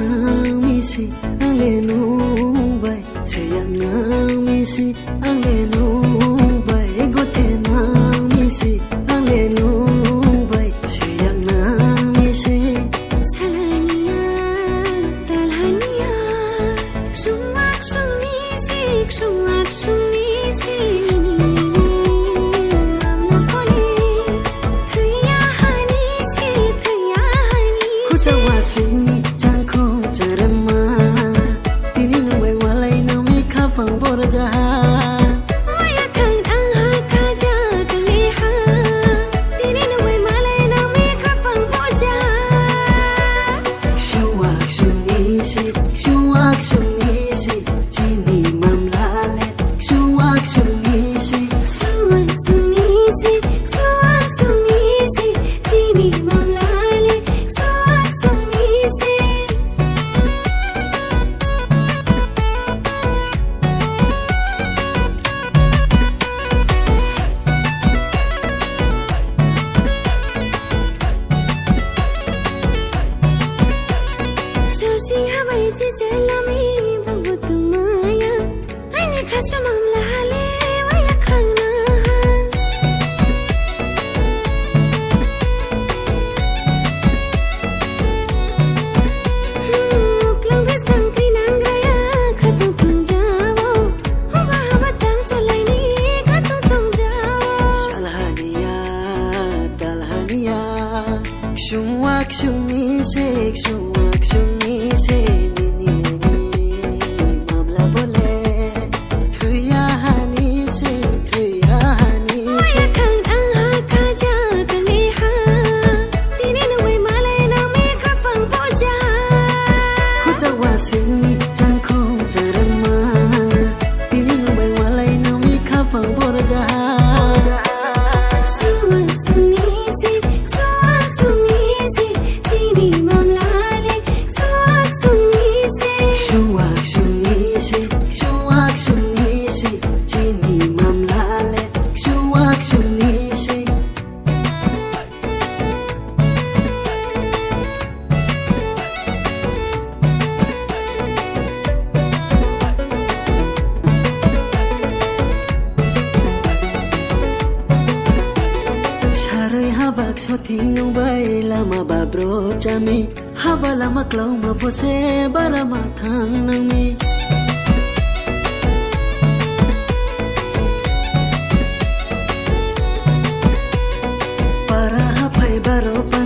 nang misi ang lenubay sayang nang misi ang lenubay gote nang misi ang lenubay sayang nang misi salaniya talhaniya sungwak sung nisik sungwak sung nisik Sing jangko jarama tini nubai walai nami khafang borja oya kang ang hakaja kaliha tini nubai malai nami khafang borja shuwak shungisi jini mamlale shuwak shungisi jini mamlale Susing habai jijelami bugut maya aine khasu mamla hale waya khangna muklang bes kang kinang raya khatung tung jawo haba haba tang chalai ni khatung tung jawo shalhaniya talhaniya shungwak shungisi shungwak shungisi nini mamla bole thuya hanisi oya kang ang hakaja kaliha tini nubai malai nami khafang borja Kutawa sing jangko jarama tini nubai walai nami khafang borja Suwak sungisi jini mamlale suwak sungisi shuwak shungisi jini mamlale shuwak shungisi Sarai habak soting nubai lama babro jami haba lama klau ma pose barama thang nangmi para hapai baro pan